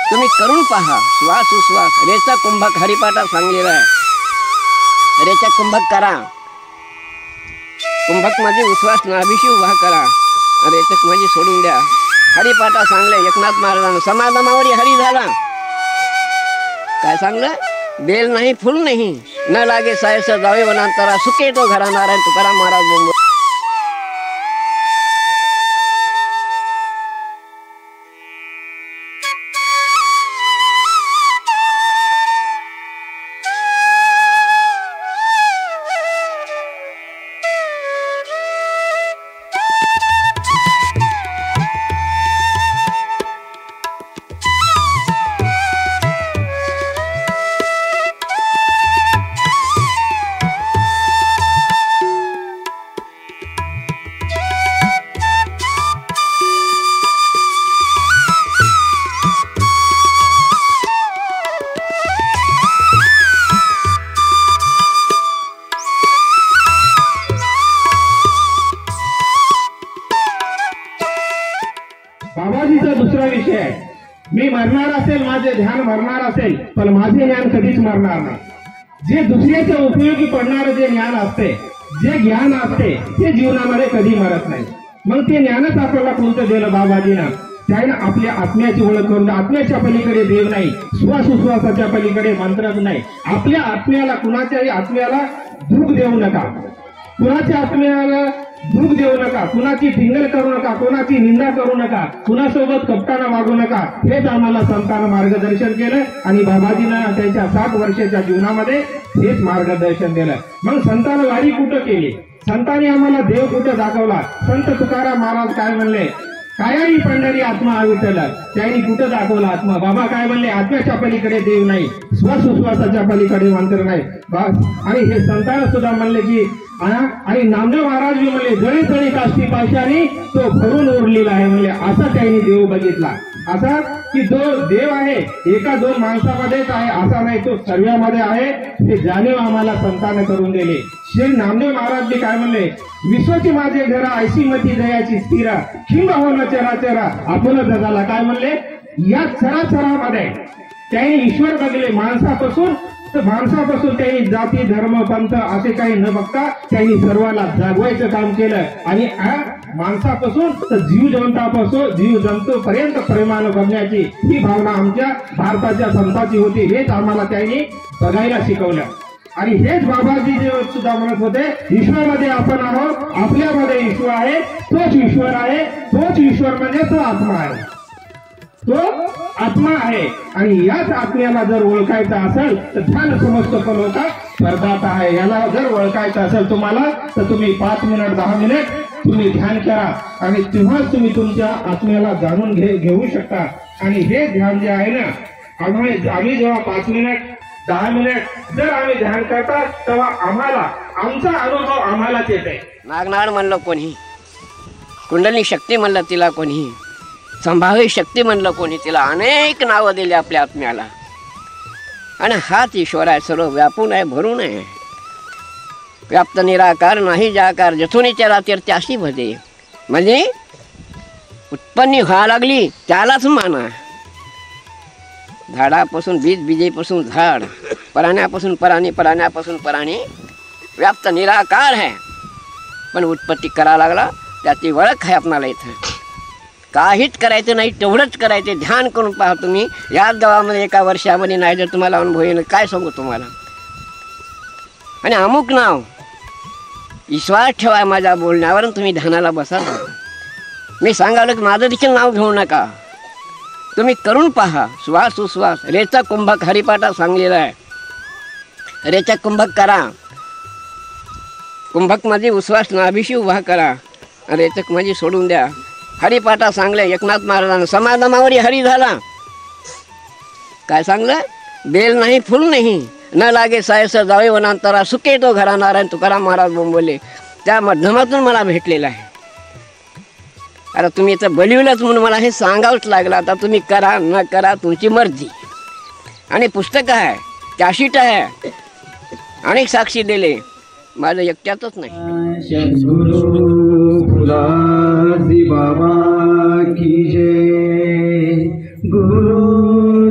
तुम्ही करून पहा श्वास उश्वास रेचा कुंभक हरिपाठा सांगलेला आहे। रेचा कुंभक करा, कुंभक मध्ये उश्वास नाभिशी उभा करा, रेचक मध्ये सोडून द्या। हरिपाठा सांगले एकनाथ महाराजांना, समाधमावरी हरी झाला। काय सांगलं? बेल नाही फुल नाही, न लागे सायस जावे वनांतरा, सुके तो घरा नारायण तुकाराम महाराज बोंबो। बाबाजीचा दुसरा विषय आहे, मी मरणार असेल, माझे ध्यान मरणार असेल, पण माझे ज्ञान कधीच मरणार नाही। जे दुसऱ्याच्या उपयोगी पडणारे जे ज्ञान असते, जे ज्ञान असते, ते जीवनामध्ये कधी मरत नाही। मग ते ज्ञानच आपल्याला कोणतं दिलं बाबाजीनं? त्याने आपल्या आत्म्याची ओळख करून, आत्म्याच्या पलीकडे देव नाही, श्वासोश्वासाच्या पलीकडे मंत्रच नाही। आपल्या आत्म्याला, कुणाच्याही आत्म्याला दुःख देऊ नका, कुणाच्या आत्म्याला दुःख देऊ नका, कुणाची टिंगल करू नका, कुणाची निंदा करू नका, कुणासोबत कपटानं वागू नका। हेच आम्हाला संतांना मार्गदर्शन केलं आणि बाबाजीनं त्यांच्या 60 वर्षाच्या जीवनामध्ये हेच मार्गदर्शन दिलं। मग संतांना वारी कुठं केली? संतांनी आम्हाला देव कुठं दाखवला? संत तुकाराम महाराज काय म्हणले? कायाही पंढरी आत्मा विठ्ठल, त्यांनी कुठं दाखवला आत्मा? बाबा काय म्हणले? आत्म्याच्या पलीकडे देव नाही, श्वासोश्वासाच्या पलीकडे मंत्र नाही। आणि हे संतांना सुद्धा म्हणले की, आणि नामदेव महाराज बी म्हणले, जळी जळी काष्टी पाशाने तो भरून उरलेला आहे म्हणले। असा त्यांनी देव बघितला, असा की जो देव आहे एका दोन माणसामध्येच आहे असा नाही, तो सर्वांमध्ये आहे। हे जाणीव आम्हाला संतांना करून दिले। श्री नामदेव महाराज बी काय म्हणले? विश्वची माझे घरा, ऐशी मती दयाची स्थिरा, खिंब होणं चराचरा आपण जगाला। काय म्हणले? या चराचरामध्ये त्यांनी ईश्वर बघले। माणसापासून त्यांनी जाती धर्म पंथ असे काही न बघता त्यांनी सर्वांना जागवायचं काम केलं। आणि माणसापासून तर जीवजंतापासून जीवजंतू पर्यंत प्रेमानं बघण्याची ही भावना आमच्या भारताच्या संतांची होती। हेच आम्हाला त्यांनी बघायला शिकवलं। आणि हेच बाबाजी जे सुद्धा म्हणत होते, ईश्वरामध्ये आपण आहोत, आपल्यामध्ये ईश्वर आहे, तोच ईश्वर आहे, तोच ईश्वर म्हणजे तो आत्मा आहे, तो आत्मा आहे। आणि याच आत्म्याला जर ओळखायचा असेल तर ध्यान समस्तपण होता स्पर्धात आहे। याला जर ओळखायचं असेल तुम्हाला तर तुम्ही 5 मिनिट 10 मिनिट तुम्ही ध्यान करा आणि तेव्हाच तुम्ही तुमच्या आत्म्याला जाणून घेऊ शकता। आणि हे ध्यान जे आहे ना, आम्ही जेव्हा 5 मिनिट 10 मिनिट जर आम्ही ध्यान करतात तेव्हा आम्हाला आमचा अनुभव आम्हालाच येते। नागनाड म्हणलं कोणी, कुंडली शक्ती म्हणलं तिला कोणी, संभाव्य शक्ती म्हणलं कोणी, तिला अनेक नावं दिली आपल्या आत्म्याला। आणि हाच ईश्वर आहे, सर्व व्यापून आहे, भरून आहे। व्याप्त निराकार नाही जाकार, जथुनीच्या रातीर त्याशी भजे। म्हणजे उत्पन्न व्हायला लागली त्यालाच माना। झाडापासून बीज, बीजेपासून झाड, प्राण्यापासून प्राणी, प्राण्यापासून प्राणी, व्याप्त निराकार आहे। पण उत्पत्ती करा लागला त्याची ओळख आहे आपणाला इथं। काहीच करायचं नाही, तेवढंच करायचं। ध्यान करून पहा तुम्ही, याच गावामध्ये 1 वर्षामध्ये नाही जर तुम्हाला अनुभव येईल, काय सांगू तुम्हाला। आणि अमुक नाव विश्वास ठेवा माझ्या बोलण्यावर, तुम्ही ध्यानाला बसा। मी सांगाल की माझं देखील नाव घेऊ नका, तुम्ही करून पहा श्वास उश्वास। रेचा कुंभक हरिपाठा सांगलेला आहे। रेचा कुंभक करा, कुंभक मध्ये उश्वास नाभिशी उभा करा, रेचक मध्ये सोडून द्या। हरिपाठा सांगले एकनाथ महाराजांना, समाधमावरी हरी झाला। काय सांगलं? बेल नाही फुल नाही, न लागे सायस जावे वनांतरा, सुके तो घरा नारायण तुकाराम महाराज बोंबले। त्या माध्यमातून मला भेटलेला आहे। आता तुम्ही इथं बोलविलंच म्हणून मला हे सांगावंच लागलं। आता तुम्ही करा न करा तुमची मर्जी। आणि पुस्तक आहे, कॅशिट आहे, अनेक साक्षी दिले, माझं एकट्यातच नाही। बाबा की जय, गुरु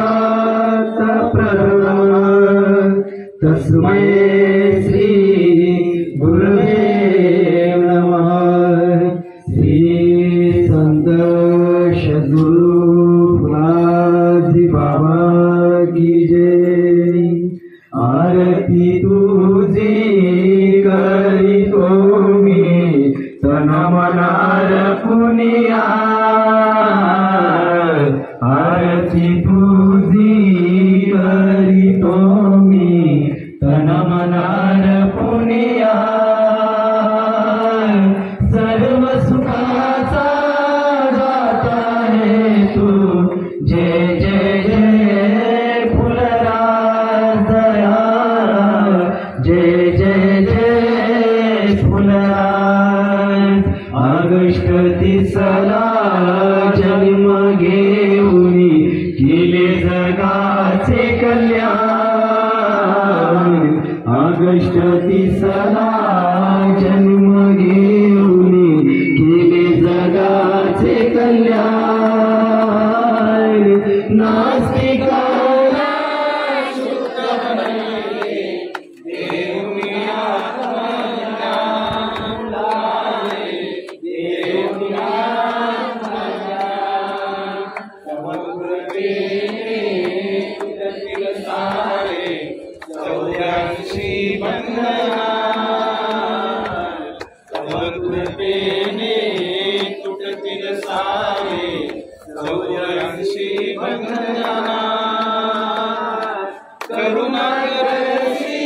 साक्षात् परब्रह्म तस्मै श्री गुरुवे नमः। श्री संत सद्गुरु फुलाजी बाबा की जय। आरती तुझी करीतो मी तन मनार पुनिया। आरती तुझी करीतो मी तन मनार पुनिया। सर्व सुखाचा दाता है तू जय जय जय फुलराज दयाळ जय जय जय फुलराज। ऑगस्ट 30ला जन्म घेऊनी केले जगाचे कल्याण। ऑगस्ट 30ला जन्म घेऊनी केले जगाचे कल्याण। नास्तिकाला शुद्ध बनले देव मिळा ज्ञान लाले देव मिळा ज्ञान। समग्र प्रेमे तुटतील सारे 84 बंधना। समग्र प्रेमे तुटतील सारे 84 बंधना। करुणा करसी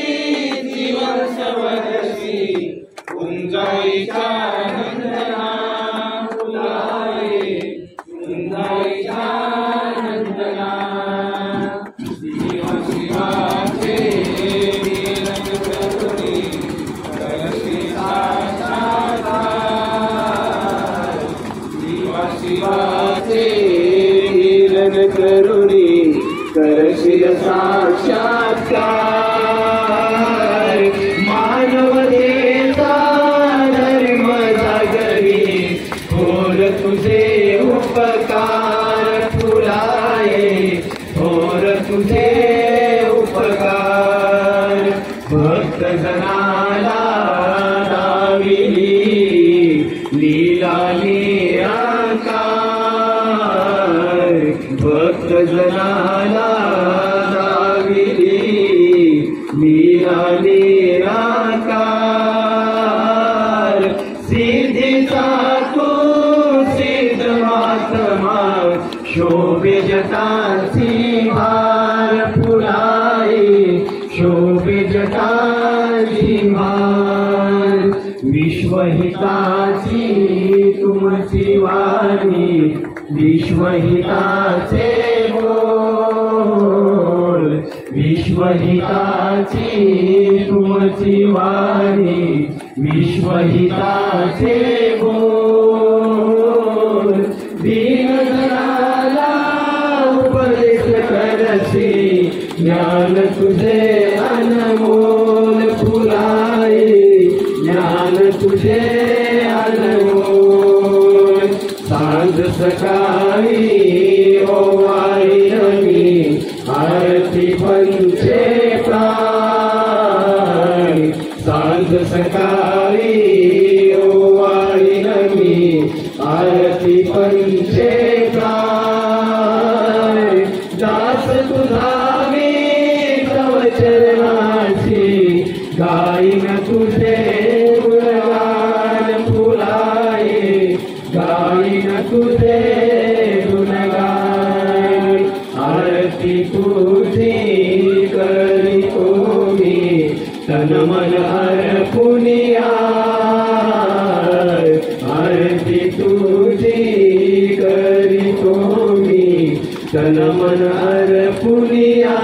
जीवन सवरसी कुंजाईच्या नंदना फुलाए कुंजाईच्या नंदना। शिवा शिवाचे नीरज करुणी करसी साक्षात्कार। शिवा शिवाचे नीरज करुणी करशील साक्षात्कार। मानवतेचा धर्म जागरी थोर तुझे उपकार फुलाए थोर तुझे उपकार। भक्त जनाला दाविली लीला निराकार। भक्त जनाला दाविली लीला निराकार। सिद्धीचा तू सिद्ध महात्मा शोभे जटांची भार फुलाए शोभे जटांची भार। विश्वहिताची तुमची वाणी विश्वहिताचे बोल। विश्वहिताची तुमची वाणी विश्वहिताचे बोल। दीनजनाला उपदेश करसी ज्ञान तुझे अनमोल फुलाए ज्ञान तुझे अनमोल। सांज सकाळी ओवाळी आरती पंचे प्राण। सांज सकाळी ओवाळी आरती पंचे प्राण। दास तुझा मी तव चरणाची गाईन तुझे गुणगान फुलाए गाईन तुझे गुणगान। आरती तुझी करीतो मी तन मन अर्पुनिया। आरती तुझी करीतो मी तन मन अर्पुनिया।